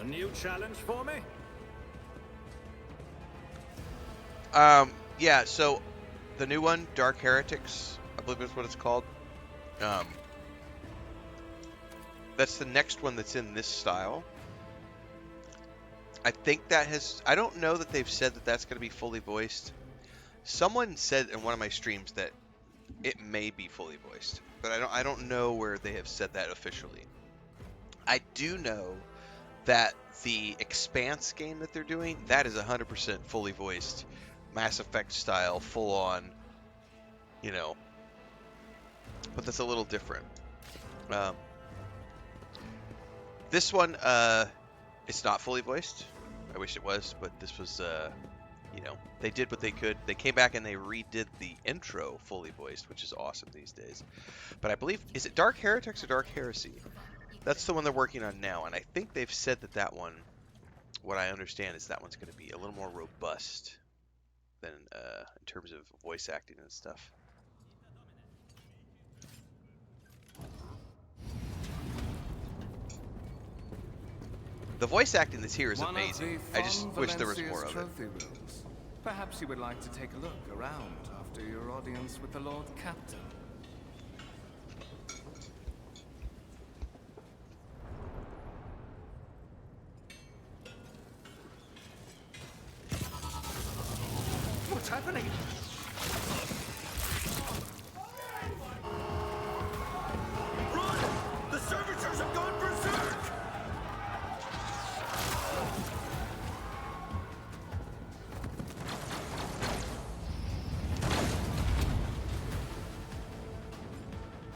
new challenge for me? Yeah, so the new one, Dark Heretics, I believe that's what it's called. That's the next one that's in this style. I think that has... I don't know that they've said that that's going to be fully voiced. Someone said in one of my streams that it may be fully voiced, but I don't know where they have said that officially. I do know that the Expanse game that they're doing, that is 100% fully voiced, Mass Effect style, full on, you know, but that's a little different. This one, it's not fully voiced. I wish it was, but this was, you know, they did what they could. They came back and they redid the intro fully voiced, which is awesome these days. But I believe, is it Dark Heretics or Dark Heresy? That's the one they're working on now, and I think they've said that that one, what I understand is that one's going to be a little more robust than in terms of voice acting and stuff. The voice acting that's here is amazing. I just wish there was more of it. Rooms. Perhaps you would like to take a look around after your audience with the Lord Captain. What's happening? Run! The servitors have gone berserk!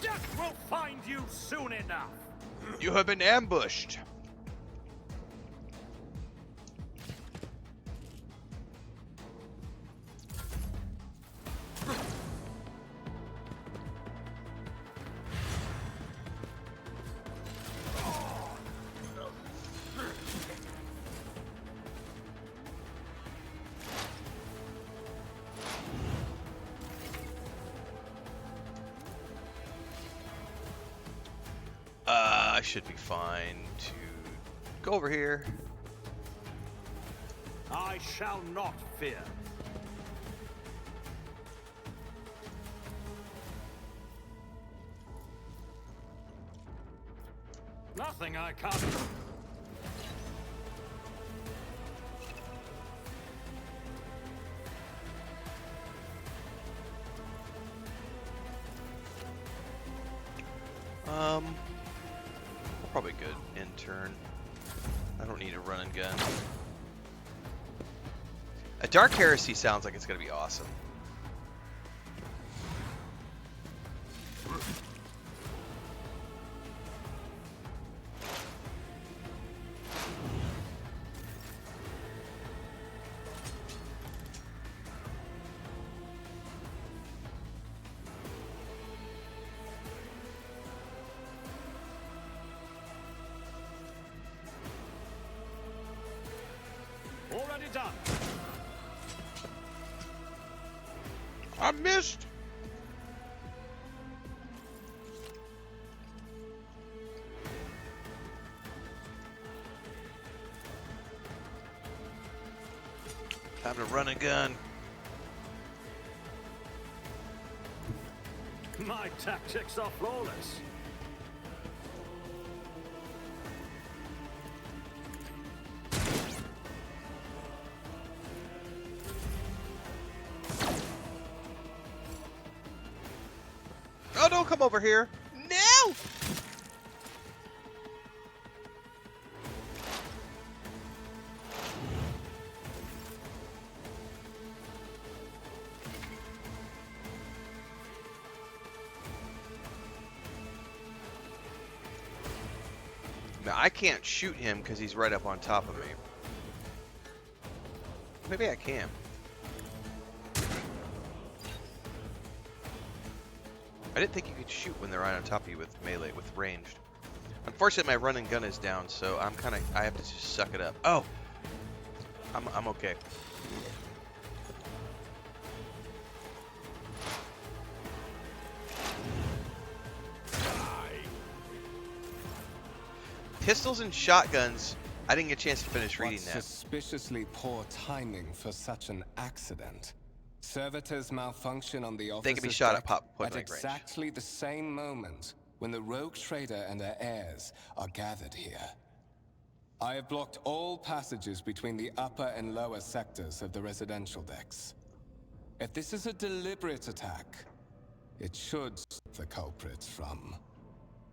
Death will find you soon enough! You have been ambushed! I should be fine to go over here. I shall not fear. Nothing I can't. Probably good in turn. I don't need a run and gun. A Dark Heresy sounds like it's gonna be awesome. Already done. I missed! Time to run and gun. My tactics are flawless. Oh, don't come over here. No! Now, I can't shoot him because he's right up on top of me. Maybe I can. I didn't think you could shoot when they're right on top of you with melee, with ranged. Unfortunately, my run and gun is down, so I have to just suck it up. Oh! I'm okay. Pistols and shotguns, I didn't get a chance to finish reading What's that. suspiciously poor timing for such an accident? Servitors malfunction on the officer's They can be shot at deck point-blank range. exactly the same moment when the rogue trader and her heirs are gathered here. I have blocked all passages between the upper and lower sectors of the residential decks. If this is a deliberate attack, it should stop the culprits from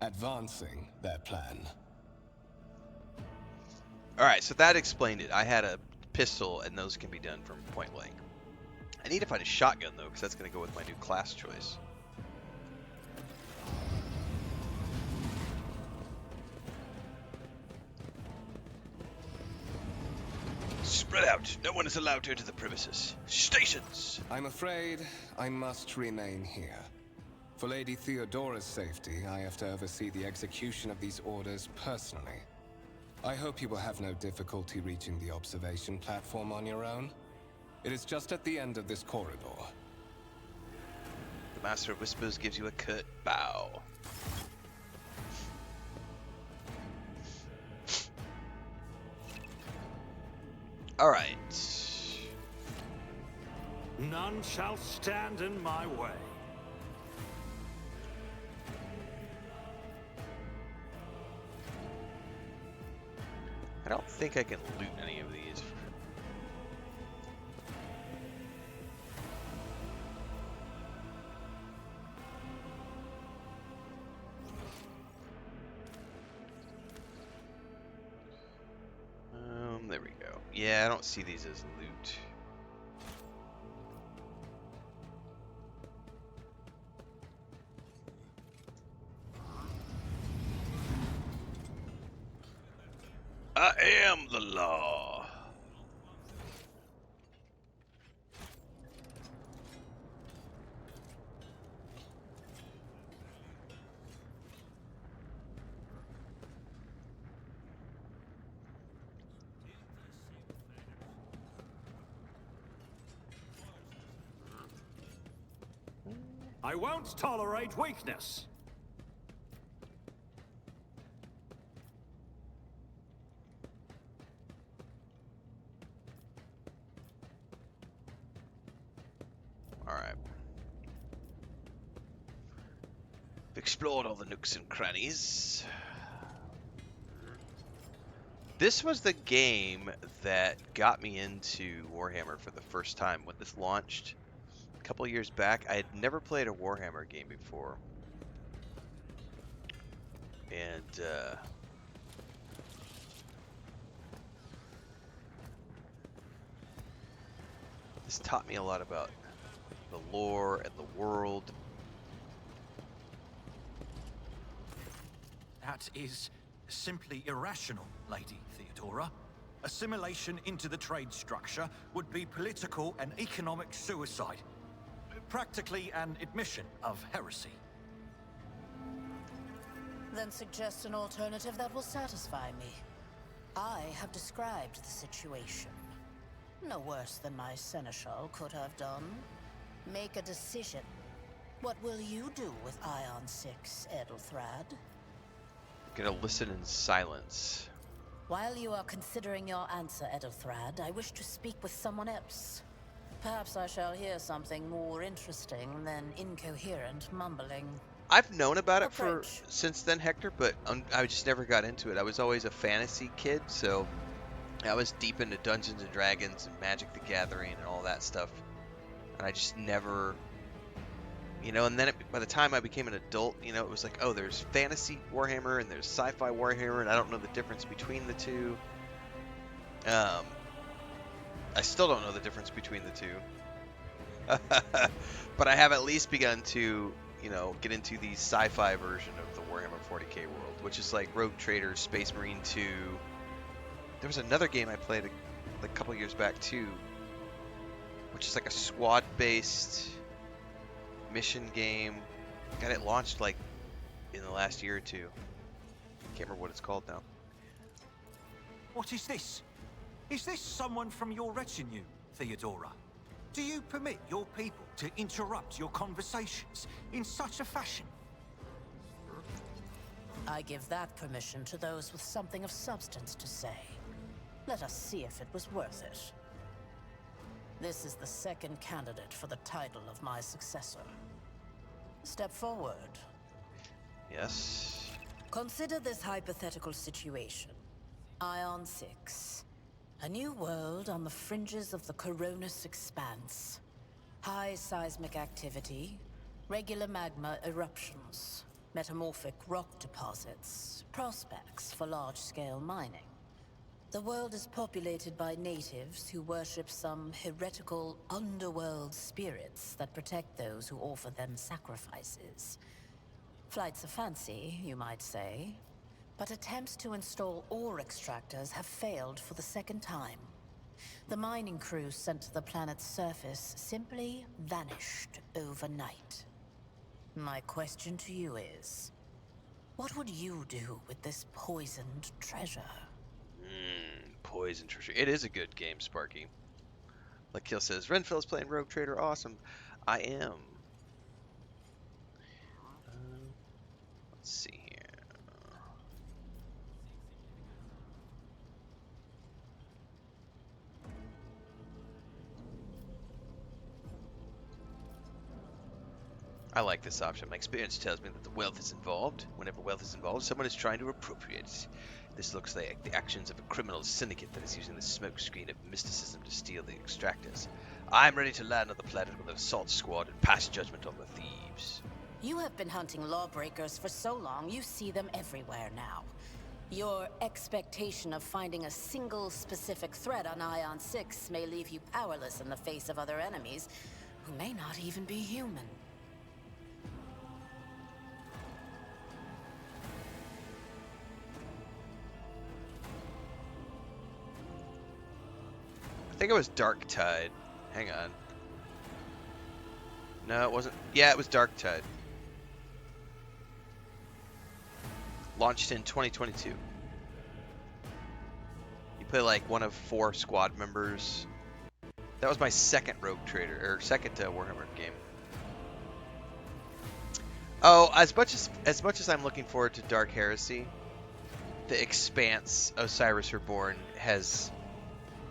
advancing their plan. Alright, so that explained it. I had a pistol, and those can be done from point blank. I need to find a shotgun, though, because that's going to go with my new class choice. Spread out. No one is allowed to enter the premises. Stations! I'm afraid I must remain here. For Lady Theodora's safety, I have to oversee the execution of these orders personally. I hope you will have no difficulty reaching the observation platform on your own. It is just at the end of this corridor. The Master of Whispers gives you a curt bow. Alright. None shall stand in my way. I don't think I can loot any of these. There we go. Yeah, I don't see these as loot. I am the law. I won't tolerate weakness. Alright. We've explored all the nooks and crannies. This was the game that got me into Warhammer for the first time when this launched. A couple years back. I had never played a Warhammer game before. And, this taught me a lot about the lore and the world. That is simply irrational, Lady Theodora. Assimilation into the trade structure would be political and economic suicide. Practically an admission of heresy. Then suggest an alternative that will satisfy me. I have described the situation. No worse than my seneschal could have done. Make a decision. What will you do with Ion 6, Edelthrad? I'm gonna listen in silence. While you are considering your answer, Edelthrad, I wish to speak with someone else. Perhaps I shall hear something more interesting than incoherent mumbling. I've known about it Approach. since then, Hector, but I just never got into it. I was always a fantasy kid, so I was deep into Dungeons and Dragons and Magic the Gathering and all that stuff. And I just never, you know, and then by the time I became an adult, you know, it was like, oh, there's fantasy Warhammer and there's sci-fi Warhammer, and I don't know the difference between the two. I still don't know the difference between the two. But I have at least begun to, you know, get into the sci-fi version of the Warhammer 40K world, which is like Rogue Trader, Space Marine 2. There was another game I played a couple years back too, which is like a squad-based mission game. Got it launched like in the last year or two. Can't remember what it's called now. What is this? Is this someone from your retinue, Theodora? Do you permit your people to interrupt your conversations in such a fashion? I give that permission to those with something of substance to say. Let us see if it was worth it. This is the second candidate for the title of my successor. Step forward. Yes. Consider this hypothetical situation. Ion 6. A new world on the fringes of the Coronis expanse. High seismic activity, regular magma eruptions, metamorphic rock deposits, prospects for large-scale mining. The world is populated by natives who worship some heretical underworld spirits that protect those who offer them sacrifices. Flights of fancy, you might say, but attempts to install ore extractors have failed for the second time. The mining crew sent to the planet's surface simply vanished overnight. My question to you is, what would you do with this poisoned treasure? Poison treasure. It is a good game, Sparky. Like Kill says, Renfail's playing Rogue Trader. Awesome. I am. Let's see here. I like this option. My experience tells me that the wealth is involved. Whenever wealth is involved, someone is trying to appropriate it. This looks like the actions of a criminal syndicate that is using the smokescreen of mysticism to steal the extractors. I'm ready to land on the planet with an assault squad and pass judgment on the thieves. You have been hunting lawbreakers for so long, you see them everywhere now. Your expectation of finding a single specific threat on Ion 6 may leave you powerless in the face of other enemies who may not even be human. I think it was Dark Tide. Hang on. No, it wasn't. Yeah, it was Dark Tide. Launched in 2022. You play like one of 4 squad members. That was my second Rogue Trader, or second Warhammer game. Oh, as much as I'm looking forward to Dark Heresy, the Expanse Osiris Reborn has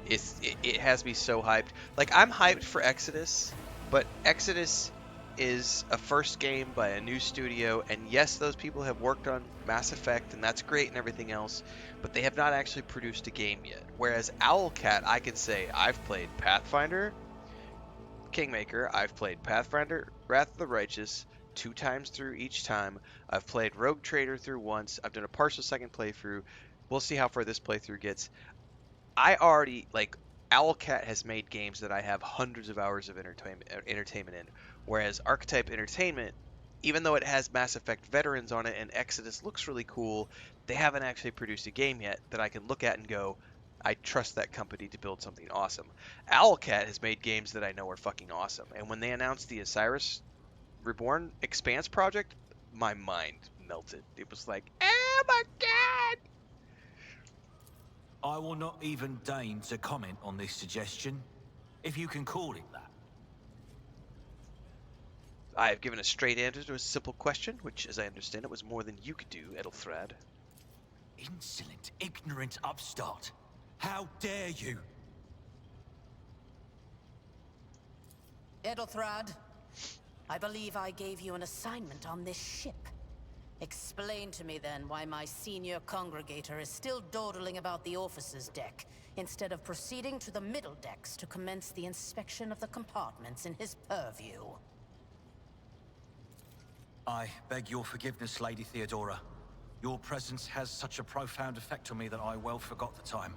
it has me so hyped. Like, I'm hyped for Exodus, but Exodus is a first game by a new studio, and yes, those people have worked on Mass Effect, and that's great and everything else, but they have not actually produced a game yet. Whereas Owlcat, I can say, I've played Pathfinder, Kingmaker, I've played Pathfinder, Wrath of the Righteous, 2 times through each time. I've played Rogue Trader through once. I've done a partial second playthrough. We'll see how far this playthrough gets. I already, like, Owlcat has made games that I have hundreds of hours of entertainment in, whereas Archetype Entertainment, even though it has Mass Effect Veterans on it and Exodus looks really cool, they haven't actually produced a game yet that I can look at and go, I trust that company to build something awesome. Owlcat has made games that I know are fucking awesome, and when they announced the Osiris Reborn Expanse project, my mind melted. It was like, oh my god! I will not even deign to comment on this suggestion, if you can call it that. I have given a straight answer to a simple question, which, as I understand it, was more than you could do, Edelthrad. Insolent, ignorant upstart. How dare you? Edelthrad, I believe I gave you an assignment on this ship. Explain to me then why my senior congregator is still dawdling about the officers' deck, instead of proceeding to the middle decks to commence the inspection of the compartments in his purview. I beg your forgiveness, Lady Theodora. Your presence has such a profound effect on me that I well forgot the time.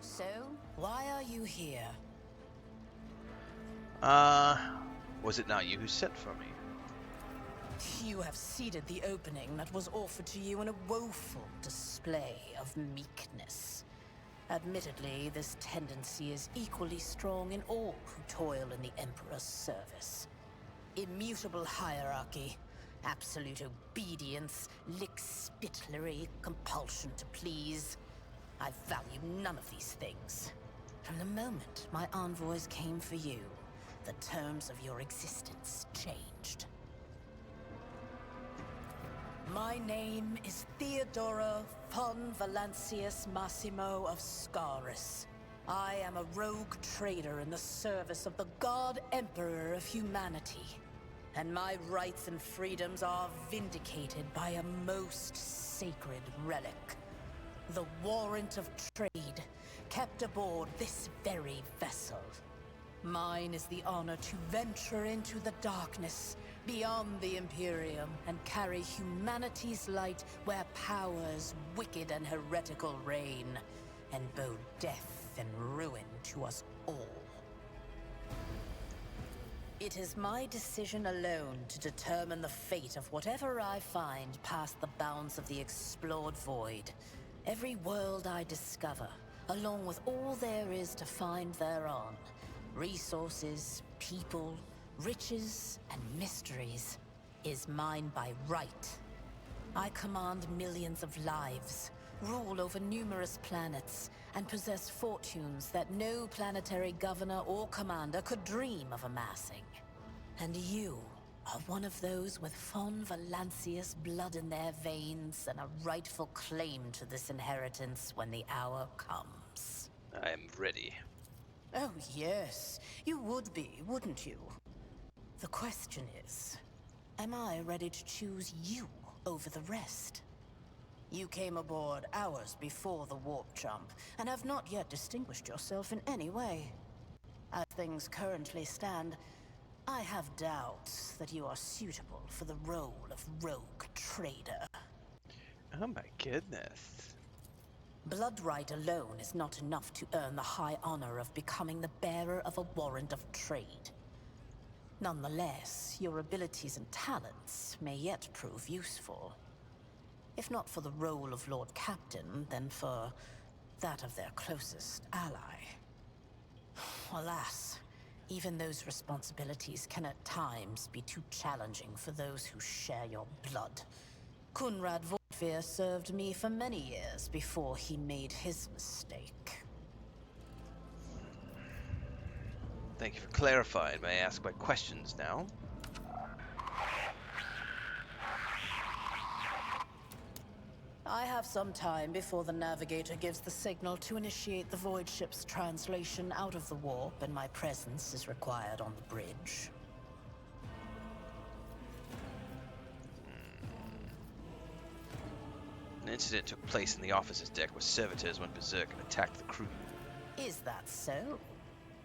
So, why are you here? Was it not you who sent for me? You have ceded the opening that was offered to you in a woeful display of meekness. Admittedly, this tendency is equally strong in all who toil in the Emperor's service. Immutable hierarchy, absolute obedience, lick-spittlery, compulsion to please. I value none of these things. From the moment my envoys came for you, the terms of your existence changed. My name is Theodora von Valancius Massimo of Scaris. I am a rogue trader in the service of the God Emperor of humanity. And my rights and freedoms are vindicated by a most sacred relic. The warrant of trade, kept aboard this very vessel. Mine is the honor to venture into the darkness, beyond the Imperium, and carry humanity's light where powers wicked and heretical reign, and bow death and ruin to us all. It is my decision alone to determine the fate of whatever I find past the bounds of the explored void. Every world I discover, along with all there is to find thereon, resources, people, riches, and mysteries, is mine by right. I command millions of lives, rule over numerous planets, and possess fortunes that no planetary governor or commander could dream of amassing. And you are one of those with von Valancius blood in their veins and a rightful claim to this inheritance when the hour comes. I am ready. Oh yes, you would be, wouldn't you? The question is, am I ready to choose you over the rest? You came aboard hours before the warp jump, and have not yet distinguished yourself in any way. As things currently stand, I have doubts that you are suitable for the role of rogue trader. Oh my goodness. Bloodright alone is not enough to earn the high honor of becoming the bearer of a warrant of trade. Nonetheless, your abilities and talents may yet prove useful. If not for the role of Lord Captain, then for that of their closest ally. Alas, even those responsibilities can at times be too challenging for those who share your blood. Kunrad Vortveer served me for many years before he made his mistake. Thank you for clarifying. May I ask my questions now? I have some time before the navigator gives the signal to initiate the void ship's translation out of the warp, and my presence is required on the bridge. An incident took place in the officer's deck where servitors went berserk and attacked the crew. Is that so?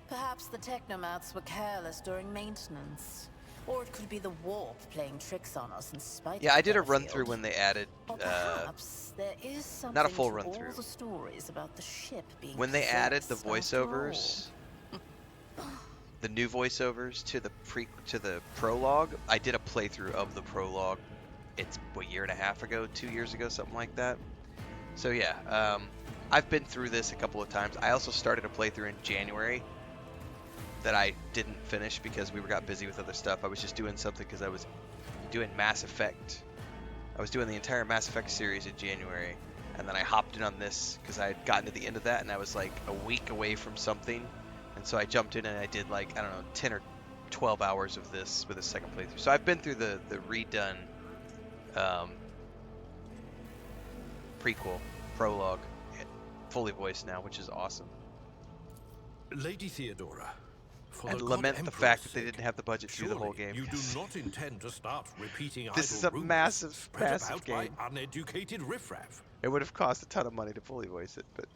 Perhaps the technomats were careless during maintenance. Or it could be the warp playing tricks on us in spite of Yeah, I did a Fairfield. run through when they added Or perhaps there is something not a full to run all through. the stories about the ship being when they added the possessed after all. voiceovers, the new voiceovers to the prologue. I did a playthrough of the prologue. It's a year and a half ago, 2 years ago, something like that. So yeah, I've been through this a couple of times. I also started a playthrough in January that I didn't finish because we got busy with other stuff. I was just doing something because I was doing Mass Effect. I was doing the entire Mass Effect series in January, and then I hopped in on this because I had gotten to the end of that, and I was like a week away from something, and so I jumped in and I did like, I don't know, 10 or 12 hours of this with a second playthrough. So I've been through the redone prequel, prologue, fully voiced now, which is awesome. Lady Theodora, for I the lament God the fact that Emperor's they sake, didn't have the budget to do the whole surely game. you do not intend to start repeating This is idle a rumors massive, spread massive about by game. uneducated riffraff. It would have cost a ton of money to fully voice it, but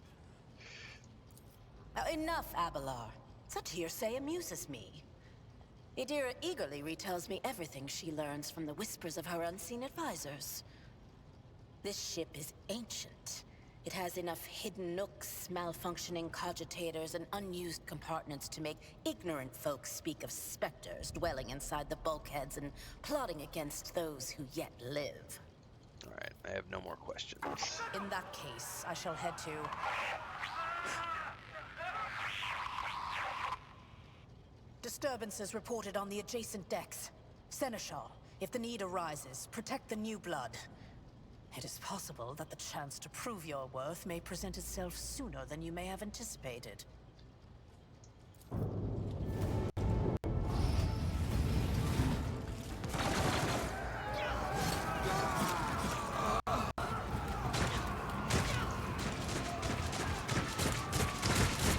Now, enough, Abelard. Such hearsay amuses me. Idira eagerly retells me everything she learns from the whispers of her unseen advisors. This ship is ancient. It has enough hidden nooks, malfunctioning cogitators, and unused compartments to make ignorant folks speak of specters dwelling inside the bulkheads and plotting against those who yet live. alright, I have no more questions. In that case, I shall head to... Disturbances reported on the adjacent decks. Seneschal, if the need arises, protect the new blood. It is possible that the chance to prove your worth may present itself sooner than you may have anticipated.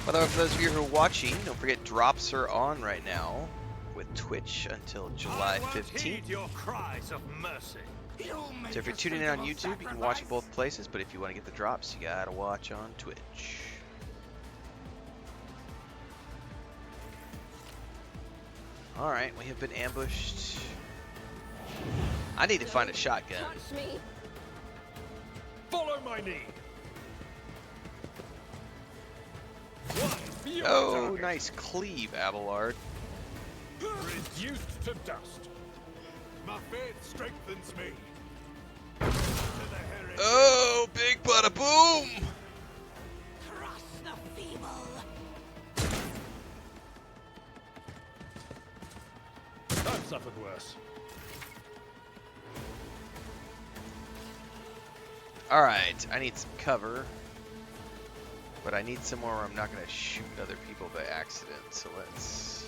By the way, for those of you who are watching, don't forget drops are on right now with Twitch until July 15th. Your cries of mercy. So if you're tuning in on YouTube, you can watch it both places, but if you want to get the drops, you gotta watch on Twitch. Alright, we have been ambushed. I need to find a shotgun. Touch me. Follow my lead. Oh, nice cleave, Abelard. Reduced to dust. My faith strengthens me. To the heritage. Oh, big bada boom! Crush the feeble. I've suffered worse. Alright, I need some cover. But I need somewhere where I'm not going to shoot other people by accident, so let's...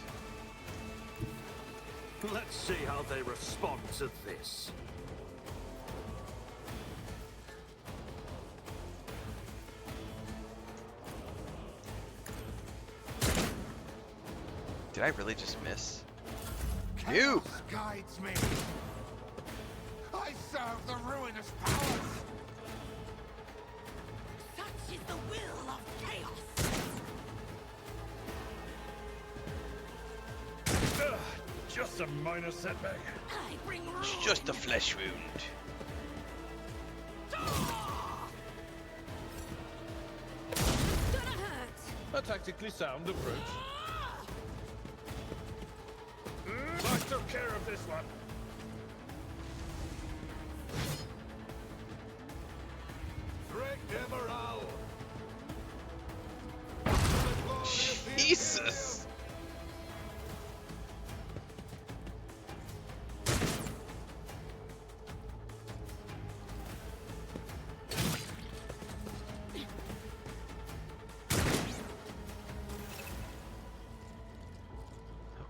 Let's see how they respond to this. Did I really just miss? You! Guides me. I serve the ruinous powers. Such is the will of chaos. Just a minor setback. I bring ruin. It's just a flesh wound. Gonna hurt. A tactically sound approach. I took care of this one. Jesus!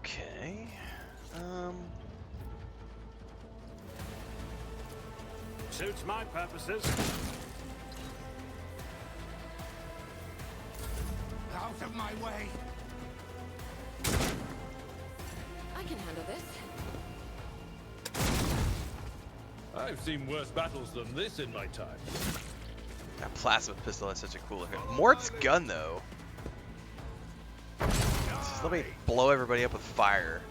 Okay. Suits my purposes. Out of my way. I can handle this. I've seen worse battles than this in my time. That plasma pistol has such a cool hit. Mort's gun, though. Just let me blow everybody up with fire.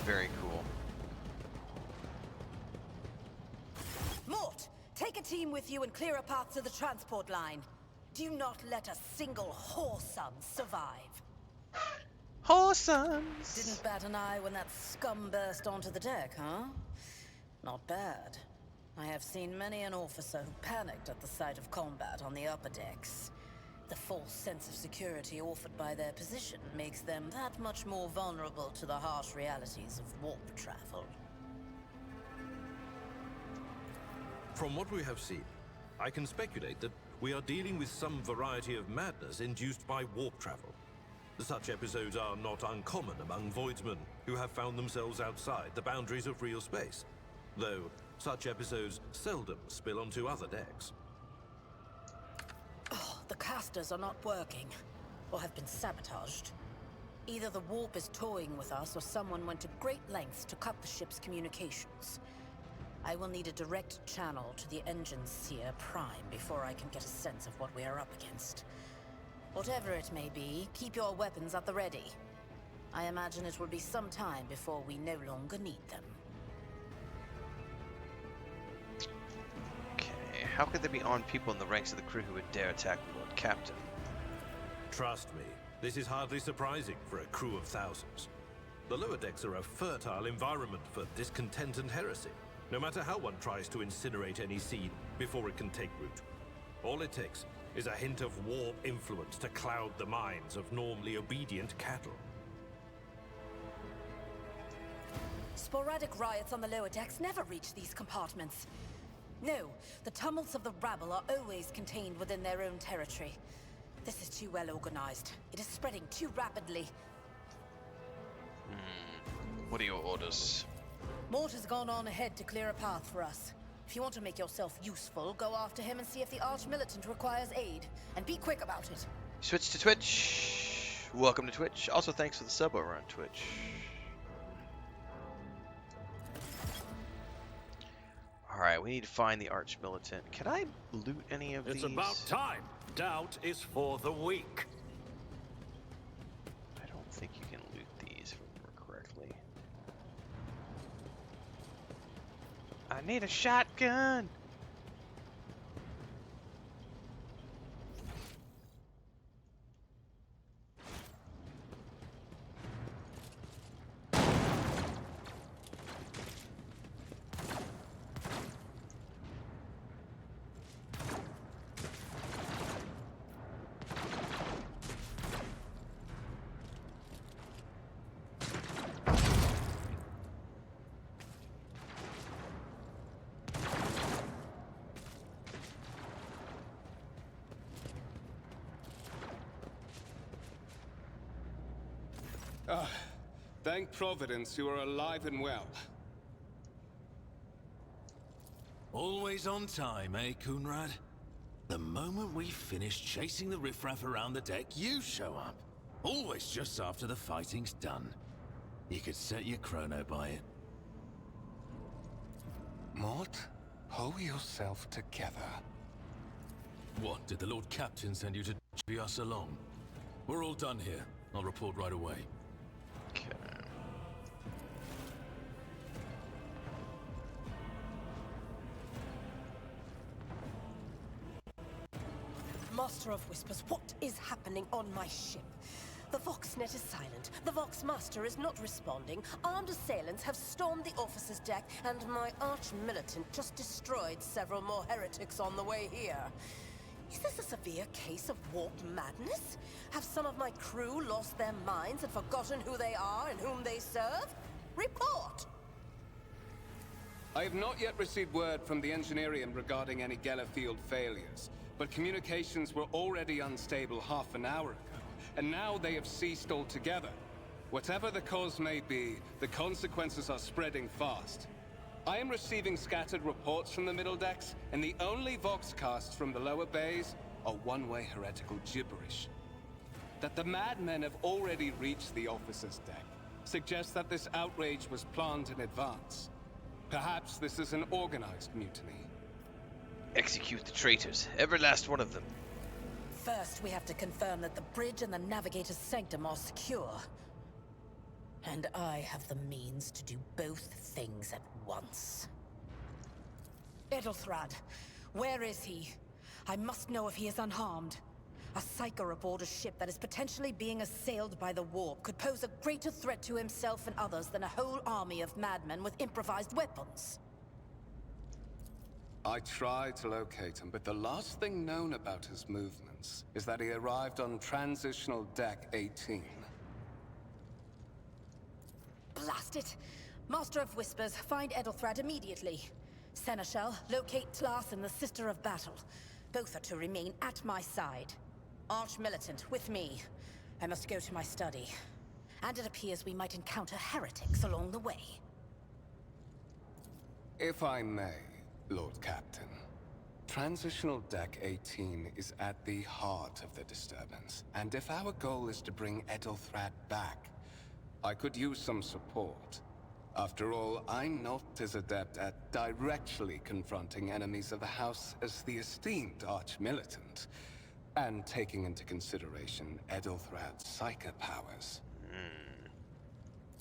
Very cool. Mort, take a team with you and clear a path to the transport line. Do not let a single whoreson survive. Whoreson! Didn't bat an eye when that scum burst onto the deck, huh? Not bad. I have seen many an officer who panicked at the sight of combat on the upper decks. The false sense of security offered by their position makes them that much more vulnerable to the harsh realities of warp travel. From what we have seen, I can speculate that we are dealing with some variety of madness induced by warp travel. Such episodes are not uncommon among voidsmen who have found themselves outside the boundaries of real space, though such episodes seldom spill onto other decks. Oh, the casters are not working, or have been sabotaged. Either the warp is toying with us, or someone went to great lengths to cut the ship's communications. I will need a direct channel to the engine seer Prime before I can get a sense of what we are up against. Whatever it may be, keep your weapons at the ready. I imagine it will be some time before we no longer need them. Okay, how could there be armed people in the ranks of the crew who would dare attack the Lord Captain? Trust me, this is hardly surprising for a crew of thousands. The lower decks are a fertile environment for discontent and heresy, no matter how one tries to incinerate any seed before it can take root. All it takes is a hint of warp influence to cloud the minds of normally obedient cattle. Sporadic riots on the lower decks never reach these compartments. No, the tumults of the rabble are always contained within their own territory. This is too well organized. It is spreading too rapidly. What are your orders? Mort has gone on ahead to clear a path for us. If you want to make yourself useful, go after him and see if the Arch-Militant requires aid. And be quick about it. Switch to Twitch. Welcome to Twitch. Also, thanks for the sub over on Twitch. Alright, we need to find the Arch-Militant. Can I loot any of these? It's about time. Doubt is for the weak. I don't think you can loot these, if I remember correctly. I need a shotgun! Thank Providence you are alive and well. Always on time, eh, Coonrad? The moment we finish chasing the riffraff around the deck, you show up. Always just after the fighting's done. You could set your chrono by it. Mort, pull yourself together. What, did the Lord Captain send you to be us along? We're all done here. I'll report right away. Okay. Master of Whispers, what is happening on my ship? The Voxnet is silent. The Voxmaster is not responding. Armed assailants have stormed the officer's deck, and my arch-militant just destroyed several more heretics on the way here. Is this a severe case of warp madness? Have some of my crew lost their minds and forgotten who they are and whom they serve? Report! I have not yet received word from the Engineerium regarding any Geller field failures, but communications were already unstable half an hour ago, and now they have ceased altogether. Whatever the cause may be, the consequences are spreading fast. I am receiving scattered reports from the middle decks, and the only voxcasts from the lower bays are one-way heretical gibberish. That the madmen have already reached the officer's deck suggests that this outrage was planned in advance. Perhaps this is an organized mutiny. Execute the traitors, every last one of them. First, we have to confirm that the bridge and the navigator's sanctum are secure. And I have the means to do both things at once. Edelthrad, where is he? I must know if he is unharmed. A psyker aboard a ship that is potentially being assailed by the warp could pose a greater threat to himself and others than a whole army of madmen with improvised weapons. I tried to locate him, but the last thing known about his movements is that he arrived on Transitional Deck 18. Blast it! Master of Whispers, find Edelthrad immediately. Seneschal, locate Tlas and the Sister of Battle. Both are to remain at my side. Arch-Militant, with me. I must go to my study. And it appears we might encounter heretics along the way. If I may, Lord Captain. Transitional Deck 18 is at the heart of the disturbance, and if our goal is to bring Edelthrad back, I could use some support. After all, I'm not as adept at directly confronting enemies of the House as the esteemed Arch-Militant, and taking into consideration Edelthrad's psychic powers.